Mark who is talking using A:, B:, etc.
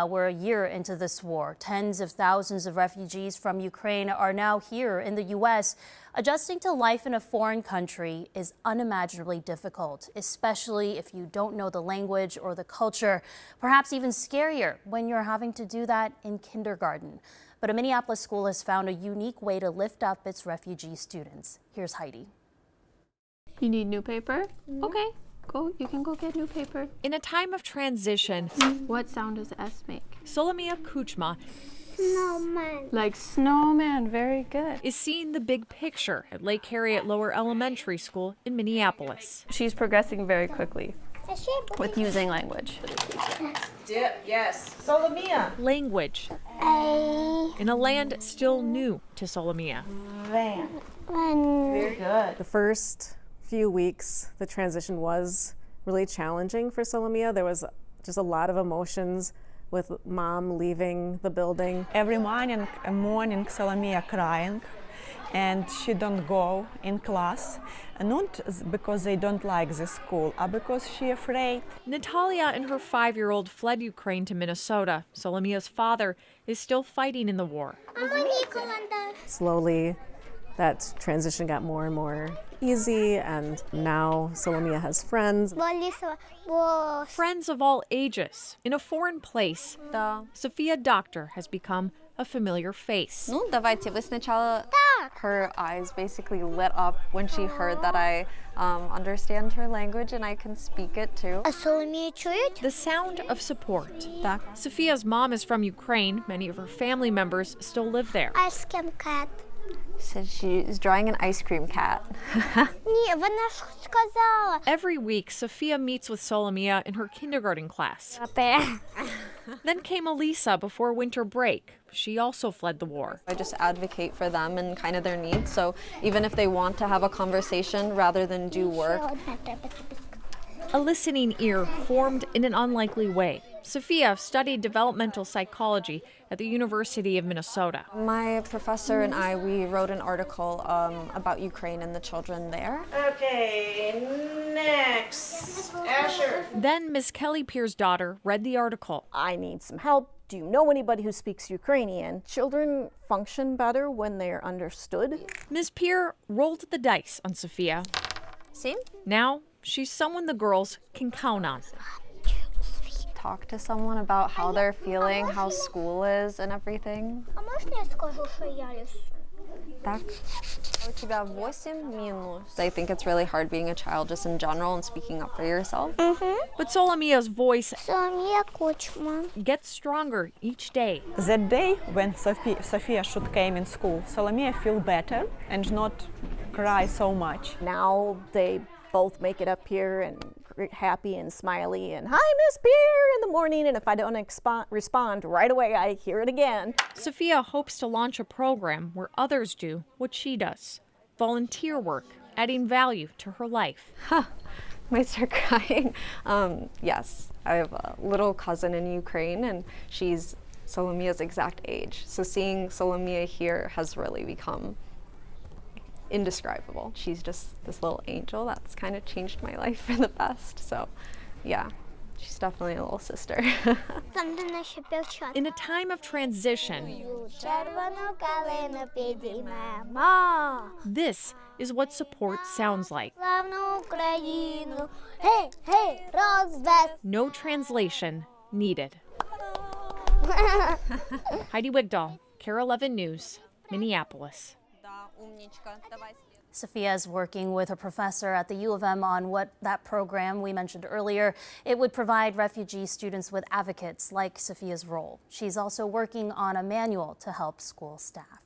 A: We're a year into this war. Tens of thousands of refugees from Ukraine are now here in the U.S. Adjusting to life in a foreign country is unimaginably difficult, especially if you don't know the language or the culture. Perhaps even scarier when you're having to do that in kindergarten. But a Minneapolis school has found a unique way to lift up its refugee students. Here's Heidi.
B: You need new paper? Okay. You can go get new paper.
C: In a time of transition,
B: What sound does S make?
C: Solomia Kuchma
D: Snowman.
B: Like snowman, very good.
C: is seeing the big picture at Lake Harriet Lower Elementary School in Minneapolis.
B: She's progressing very quickly with using language.
E: Dip, yes. Solomia.
C: Language in a land still new to Solomia.
E: Very good.
F: The first few weeks, the transition was really challenging for Solomia. There was just a lot of emotions with mom leaving the building.
G: Every morning, Solomia crying, and she don't go in class, and not because they don't like the school, but because she afraid.
C: Natalia and her 5-year-old fled Ukraine to Minnesota. Solomia's father is still fighting in the war.
F: Slowly, that transition got more and more easy, and now Solomia has friends.
C: Friends of all ages. In a foreign place, Sophia Doctor has become a familiar face.
H: Ну, давайте. Вы сначала... Her eyes basically lit up when she heard that I understand her language and I can speak it too.
C: The sound of support. Sophia's mom is from Ukraine. Many of her family members still live there.
D: Ice cream cat.
H: Said she is drawing an ice cream cat.
D: Ні, вона ж сказала.
C: Every week, Sophia meets with Solomia in her kindergarten class. Then came Elisa before winter break. She also fled the war.
H: I just advocate for them and kind of their needs. So even if they want to have a conversation rather than do work.
C: A listening ear formed in an unlikely way. Sophia studied developmental psychology at the University of Minnesota.
H: My professor and we wrote an article about Ukraine and the children there.
E: Okay, next. Asher.
C: Then Miss Kelly Pier's daughter read the article.
I: I need some help. Do you know anybody who speaks Ukrainian? Children function better when they are understood.
C: Ms. Pier rolled the dice on Sophia.
H: See?
C: Now she's someone the girls can count on.
H: Talk to someone about how they're feeling, how school is and everything.
D: А можна я скажу, що я рисую?
H: Так. У тебя 8 минус. I think it's really hard being a child just in general and speaking up for yourself.
C: But Solomia's voice
D: Соломія Кучма.
C: gets stronger each day.
G: That day when Sophia should came in school, Solomia feel better and not cry so much.
I: Now they both make it up here and happy and smiley and hi, Miss Pierre in the morning. And if I don't respond right away, I hear it again.
C: Sophia hopes to launch a program where others do what she does. Volunteer work, adding value to her life.
H: Might start crying. Yes, I have a little cousin in Ukraine and she's Solomia's exact age. So seeing Solomia here has really become indescribable. She's just this little angel that's kind of changed my life for the best. So yeah, she's definitely a little sister.
D: Там, де наші півчата.
C: In a time of transition,
D: Червону калину підіймемо.
C: this is what support sounds like.
D: Славну Україну. Гей, гей, розвес.
C: No translation needed. Heidi Wigdahl, KARE 11 News, Minneapolis.
A: Sophia is working with a professor at the U of M on what that program we mentioned earlier. It would provide refugee students with advocates like Sophia's role. She's also working on a manual to help school staff.